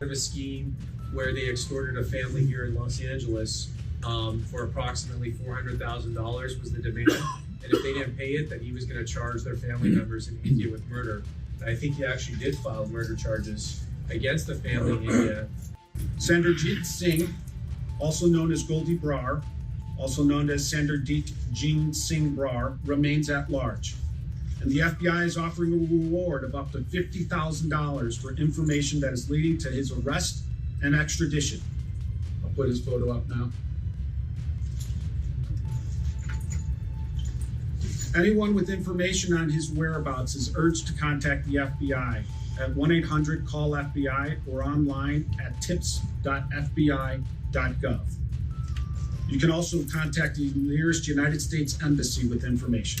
A scheme where they extorted a family here in Los Angeles for approximately $400,000 was the demand, and if they didn't pay it, then he was going to charge their family members in India with murder. And I think he actually did file murder charges against the family in India. Sanderjeet Singh, also known as Goldie Brar, also known as Sanderjeet Jing Singh Brar, remains at large. And the FBI is offering a reward of up to $50,000 for information that is leading to his arrest and extradition. I'll put his photo up now. Anyone with information on his whereabouts is urged to contact the FBI at 1-800-CALL-FBI or online at tips.fbi.gov. You can also contact the nearest United States Embassy with information.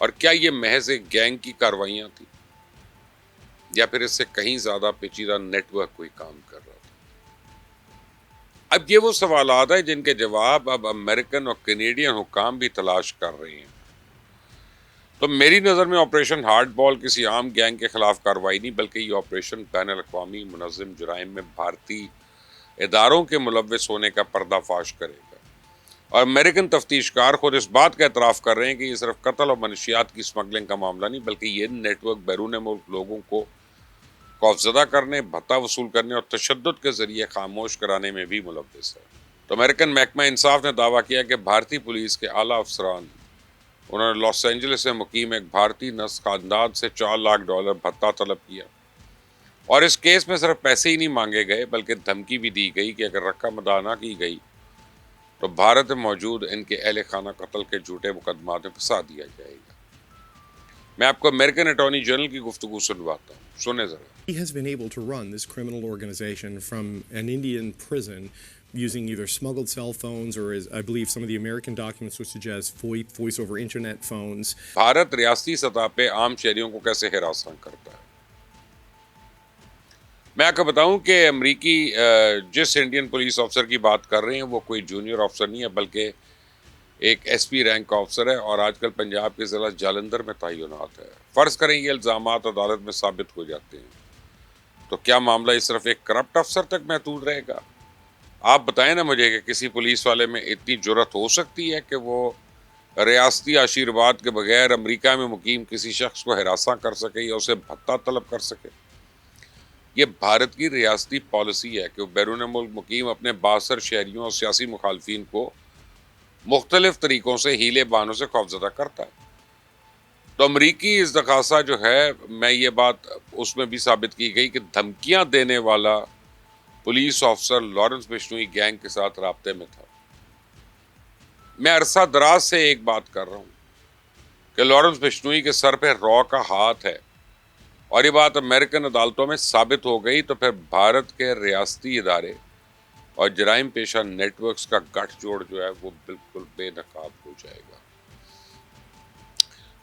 اور کیا یہ محض ایک gang کی کاروائیاں تھیں یا پھر اس سے کہیں زیادہ پیچیدہ نیٹ ورک کوئی کام کر رہا تھا؟ اب یہ وہ سوالات ہیں جن کے جواب اب امریکن اور کینیڈین حکام بھی تلاش کر رہے ہیں. تو میری نظر میں آپریشن ہارڈ بال کسی عام گینگ کے خلاف کارروائی نہیں، بلکہ یہ آپریشن بین الاقوامی منظم جرائم میں بھارتی اداروں کے ملوث ہونے کا پردہ فاش کرے گا. اور امریکن تفتیش کار خود اس بات کا اعتراف کر رہے ہیں کہ یہ صرف قتل اور منشیات کی اسمگلنگ کا معاملہ نہیں، بلکہ یہ نیٹ ورک بیرون ملک لوگوں کو خوفزدہ کرنے، بھتہ وصول کرنے اور تشدد کے ذریعے خاموش کرانے میں بھی ملوث ہے. تو امریکن محکمہ انصاف نے دعویٰ کیا کہ بھارتی پولیس کے اعلیٰ افسران انہوں نے لاس اینجلس سے مقیم ایک بھارتی نسل خاندان سے $4 لاکھ بھتہ طلب کیا، اور اس کیس میں صرف پیسے ہی نہیں مانگے گئے بلکہ دھمکی بھی دی گئی کہ اگر رقم ادا نہ کی گئی تو بھارت میں موجود ان کے اہل خانہ قتل کے جھوٹے مقدمات میں پھنسا دیا جائے گا. میں آپ کو امریکن اٹارنی جنرل کی گفتگو سنواتا ہوں، سنیں ذرا. He has been able to run this criminal organization from an Indian prison using either smuggled cell phones or, as I believe some of the American documents would suggest, voice over internet phones. Bharat ریاستی سطح پہ عام شہریوں کو کیسے ہراساں کرتا ہے؟ میں آپ کو بتاؤں کہ امریکی جس انڈین پولیس افسر کی بات کر رہے ہیں وہ کوئی جونیئر افسر نہیں ہے بلکہ ایک ایس پی رینک کا افسر ہے، اور آج کل پنجاب کے ضلع جالندھر میں تعینات ہے. فرض کریں یہ الزامات عدالت میں ثابت ہو جاتے ہیں تو کیا معاملہ یہ صرف ایک کرپٹ افسر تک محدود رہے گا؟ آپ بتائیں نا مجھے کہ کسی پولیس والے میں اتنی جرت ہو سکتی ہے کہ وہ ریاستی آشیرواد کے بغیر امریکہ میں مقیم کسی شخص کو ہراساں کر سکے یا اسے بھتہ طلب کر سکے؟ یہ بھارت کی ریاستی پالیسی ہے کہ وہ بیرون ملک مقیم اپنے بااثر شہریوں اور سیاسی مخالفین کو مختلف طریقوں سے ہیلے بہانوں سے خوفزدہ کرتا ہے. تو امریکی ازدخاصہ جو ہے، میں یہ بات اس میں بھی ثابت کی گئی کہ دھمکیاں دینے والا پولیس افسر لارنس بشنوئی گینگ کے ساتھ رابطے میں تھا. میں عرصہ دراز سے ایک بات کر رہا ہوں کہ لارنس بشنوئی کے سر پہ را کا ہاتھ ہے، اور یہ بات امریکن عدالتوں میں ثابت ہو گئی تو پھر بھارت کے ریاستی ادارے اور جرائم پیشہ نیٹ ورکس کا گٹھ جوڑ جو ہے وہ بالکل بے نقاب ہو جائے گا.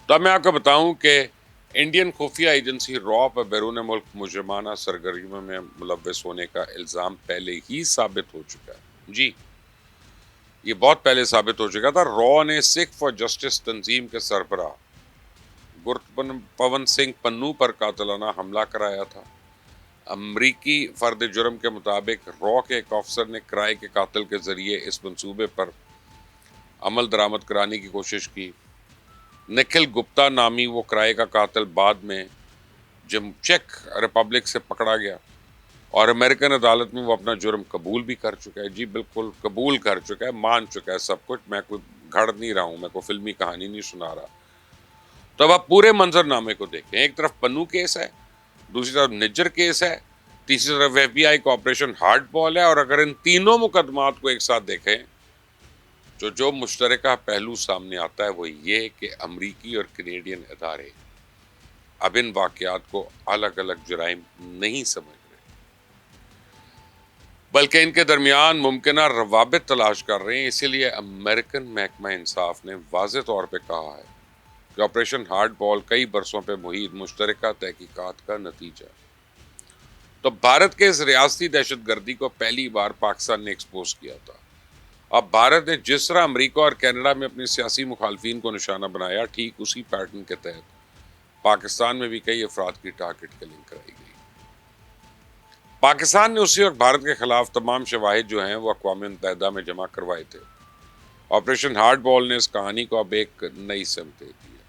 تو اب میں آپ کو بتاؤں کہ انڈین خفیہ ایجنسی را پر بیرون ملک مجرمانہ سرگرمیوں میں ملوث ہونے کا الزام پہلے ہی ثابت ہو چکا ہے. جی، یہ بہت پہلے ثابت ہو چکا تھا. را نے سکھ فار جسٹس تنظیم کے سربراہ پون سنگھ پنو پر قاتلانہ حملہ کرایا تھا. امریکی فرد جرم کے مطابق را کے ایک افسر نے کرائے کے قاتل کے ذریعے اس منصوبے پر عمل درآمد کرانے کی کوشش کی. نکھل گپتا نامی وہ کرائے کا قاتل بعد میں چیک ریپبلک سے پکڑا گیا اور امریکن عدالت میں وہ اپنا جرم قبول بھی کر چکا ہے. جی بالکل قبول کر چکا ہے، مان چکا ہے سب کچھ. میں کوئی گھڑ نہیں رہا ہوں، میں کوئی فلمی کہانی نہیں سنا رہا. تو اب آپ پورے منظر نامے کو دیکھیں. ایک طرف پنو کیس ہے، دوسری طرف نجر کیس ہے، تیسری طرف ایف بی آئی کا آپریشن ہارڈ بال ہے. اور اگر ان تینوں مقدمات کو ایک ساتھ دیکھیں تو جو مشترکہ پہلو سامنے آتا ہے وہ یہ کہ امریکی اور کینیڈین ادارے اب ان واقعات کو الگ الگ جرائم نہیں سمجھ رہے بلکہ ان کے درمیان ممکنہ روابط تلاش کر رہے ہیں. اسی لیے امریکن محکمہ انصاف نے واضح طور پہ کہا ہے کہ آپریشن ہارڈ بال کئی برسوں پہ محیط مشترکہ تحقیقات کا نتیجہ ہے. تو بھارت کے اس ریاستی دہشت گردی کو پہلی بار پاکستان نے ایکسپوز کیا تھا. اب بھارت نے جس طرح امریکہ اور کینیڈا میں اپنی سیاسی مخالفین کو نشانہ بنایا، ٹھیک اسی پیٹرن کے تحت پاکستان میں بھی کئی افراد کی ٹارگٹ کلنگ کرائی گئی. پاکستان نے اسی وقت بھارت کے خلاف تمام شواہد جو ہیں وہ اقوام متحدہ میں جمع کروائے تھے. آپریشن ہارڈ بال نے اس کہانی کو اب ایک نئی سمت دے دی ہے،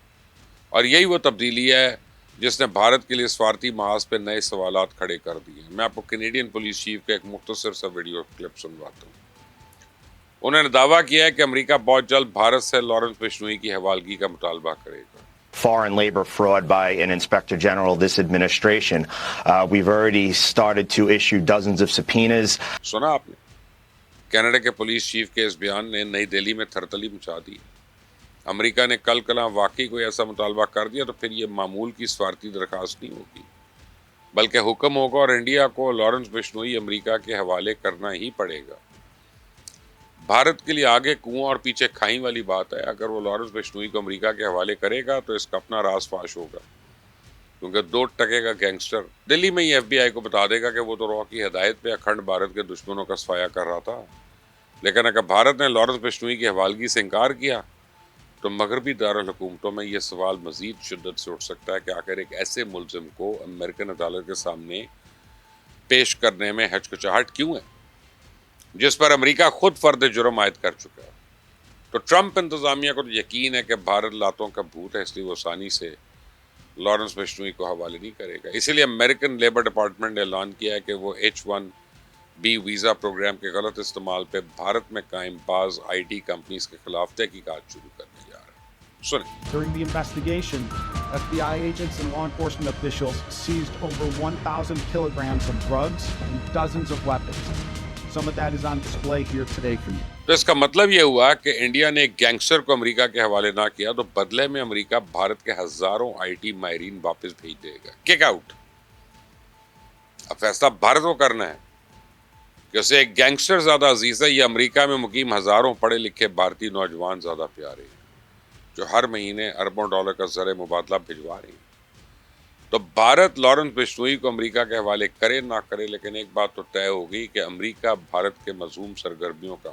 اور یہی وہ تبدیلی ہے جس نے بھارت کے لیے سفارتی محاذ پہ نئے سوالات کھڑے کر دیے ہیں. میں آپ کو کینیڈین پولیس چیف کا ایک مختصر سا ویڈیو کلپ سنواتا ہوں. انہوں نے دعویٰ کیا ہے کہ امریکہ بہت جلد بھارت سے لارنس بشنوئی کی حوالگی کا مطالبہ کرے گا. Foreign labor fraud by an inspector general of this administration. We've already started to issue dozens of subpoenas. سنا آپ نے؟ کینیڈا کے پولیس چیف کے اس بیان نے نئی دہلی میں تھرتلی مچا دی. امریکہ نے کل کلاں واقعی کوئی ایسا مطالبہ کر دیا تو پھر یہ معمول کی سفارتی درخواست نہیں ہوگی بلکہ حکم ہوگا اور انڈیا کو لارنس بشنوئی امریکہ کے حوالے کرنا ہی پڑے گا. بھارت کے لیے آگے کنواں اور پیچھے کھائی والی بات ہے. اگر وہ لارنس بشنوئی کو امریکہ کے حوالے کرے گا تو اس کا اپنا راز فاش ہوگا, کیونکہ 2 ٹکے کا گینگسٹر دلی میں ہی ایف بی آئی کو بتا دے گا کہ وہ تو را کی ہدایت پہ اکھنڈ بھارت کے دشمنوں کا صفایا کر رہا تھا. لیکن اگر بھارت نے لارنس بشنوئی کی حوالگی سے انکار کیا تو مغربی دارالحکومتوں میں یہ سوال مزید شدت سے اٹھ سکتا ہے کہ آخر ایک ایسے ملزم کو امریکن عدالت کے سامنے پیش کرنے میں ہچکچاہٹ کیوں ہے جس پر امریکہ خود فرد جرم عائد کر چکا ہے. تو ٹرمپ انتظامیہ کو تو یقین ہے کہ بھارت لاتوں کا بھوت ہے, اس لیے وہ آسانی سے لارنس بشنوئی کو حوالے نہیں کرے گا. اسی لیے امریکن لیبر ڈپارٹمنٹ نے اعلان کیا ہے کہ وہ H-1B ویزا پروگرام کے غلط استعمال پہ بھارت میں قائم بعض IT کمپنیز کے خلاف تحقیقات شروع کرنے جا رہے ہیں. سنیں. During the investigation, FBI agents and law enforcement officials seized over 1,000 kilograms of drugs and dozens of weapons. Some of that is on display here today for you. تو اس کا مطلب یہ ہوا کہ انڈیا نے ایک گینگسٹر کو امریکہ کے حوالے نہ کیا تو بدلے میں امریکہ بھارت کے ہزاروں IT ماہرین واپس بھیج دے گا. Kick out. اب فیصلہ بھارت کو کرنا ہے کہ اسے ایک گینگسٹر زیادہ عزیز ہے یا امریکہ میں مقیم ہزاروں پڑھے لکھے بھارتی نوجوان زیادہ پیارے ہیں جو ہر مہینے اربوں ڈالر کا زر مبادلہ بھجوا رہے ہیں. تو بھارت لارنس بشنوئی کو امریکہ کے حوالے کرے نہ کرے, لیکن ایک بات تو طے ہوگی کہ امریکہ بھارت کے مذموم سرگرمیوں کا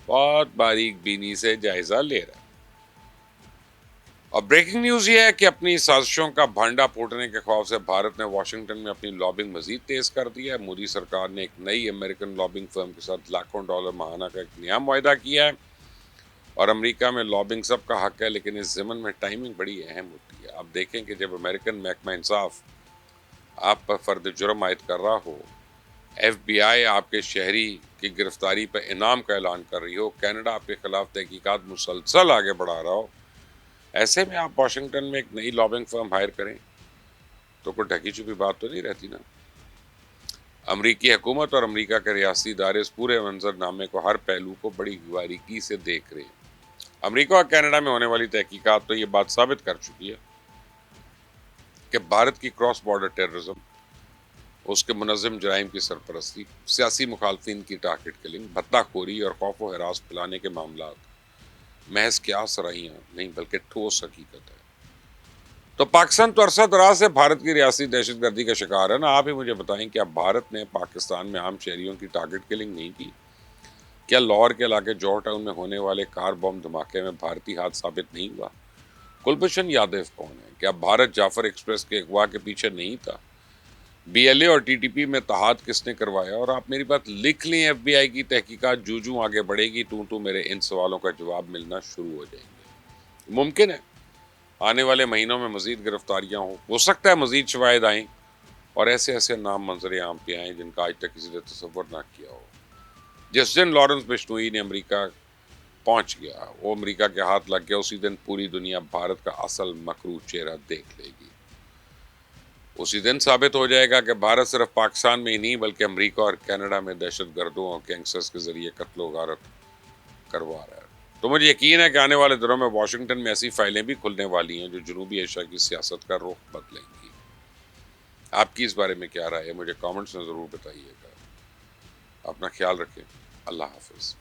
بہت باریک بینی سے جائزہ لے رہا ہے. اور بریکنگ نیوز یہ ہے کہ اپنی سازشوں کا بھانڈا پھوٹنے کے خوف سے بھارت نے واشنگٹن میں اپنی لابنگ مزید تیز کر دی ہے. مودی سرکار نے ایک نئی امریکن لابنگ فرم کے ساتھ لاکھوں ڈالر ماہانہ کا ایک نیا معاہدہ کیا ہے. اور امریکہ میں لابنگ سب کا حق ہے, لیکن اس ضمن میں ٹائمنگ بڑی اہم ہوتی ہے. آپ دیکھیں کہ جب امریکن محکمہ انصاف آپ پر فرد جرم عائد کر رہا ہو, FBI آپ کے شہری کی گرفتاری پر انعام کا اعلان کر رہی ہو, کینیڈا آپ کے خلاف تحقیقات مسلسل آگے بڑھا رہا ہو, ایسے میں آپ واشنگٹن میں ایک نئی لابنگ فرم ہائر کریں تو کوئی ڈھکی چھپی بات تو نہیں رہتی نا. امریکی حکومت اور امریکہ کے ریاستی ادارے اس پورے منظر نامے کو ہر پہلو کو بڑی باریکی سے دیکھ رہے ہیں. امریکہ اور کینیڈا میں ہونے والی تحقیقات تو یہ بات ثابت کر چکی ہے کہ بھارت کی کراس بارڈر ٹیررزم, اس کے منظم جرائم کی سرپرستی, سیاسی مخالفین کی ٹارگٹ کلنگ, بھتہ خوری اور خوف و ہراس پھیلانے کے معاملات محض کیا سرائیاں نہیں بلکہ ٹھوس حقیقت ہے. تو پاکستان تو عرصہ دراز سے بھارت کی ریاستی دہشت گردی کا شکار ہے نا. آپ ہی مجھے بتائیں کیا بھارت نے پاکستان میں عام شہریوں کی ٹارگٹ کلنگ نہیں کی؟ کیا لاہور کے علاقے جوہر ٹاؤن میں ہونے والے کار بم دھماکے میں بھارتی ہاتھ ثابت نہیں ہوا؟ کلبھوشن یادو کون ہے؟ کیا بھارت جعفر ایکسپریس کے اغوا کے پیچھے نہیں تھا؟ BLA اور TTP میں اتحاد کس نے کروایا؟ اور آپ میری بات لکھ لیں, FBI کی تحقیقات جو آگے بڑھے گی تو میرے ان سوالوں کا جواب ملنا شروع ہو جائیں گے. ممکن ہے آنے والے مہینوں میں مزید گرفتاریاں ہوں, ہو سکتا ہے مزید شواہد آئیں اور ایسے نام منظر عام پہ آئیں جن کا آج تک کسی نے تصور نہ کیا ہو. جس دن لارنس بشنوئی نے امریکہ پہنچ گیا, وہ امریکہ کے ہاتھ لگ گیا, اسی دن پوری دنیا بھارت کا اصل مکروہ چہرہ دیکھ لے گی. اسی دن ثابت ہو جائے گا کہ بھارت صرف پاکستان میں ہی نہیں بلکہ امریکہ اور کینیڈا میں دہشت گردوں اور گینگسٹرز کے ذریعے قتل و غارت کروا رہا ہے. تو مجھے یقین ہے کہ آنے والے دنوں میں واشنگٹن میں ایسی فائلیں بھی کھلنے والی ہیں جو جنوبی ایشیا کی سیاست کا رخ بدلیں گی. آپ کی اس بارے میں کیا رائے ہے؟ مجھے کامنٹس میں ضرور بتائیے گا. اپنا خیال رکھیں. اللہ حافظ.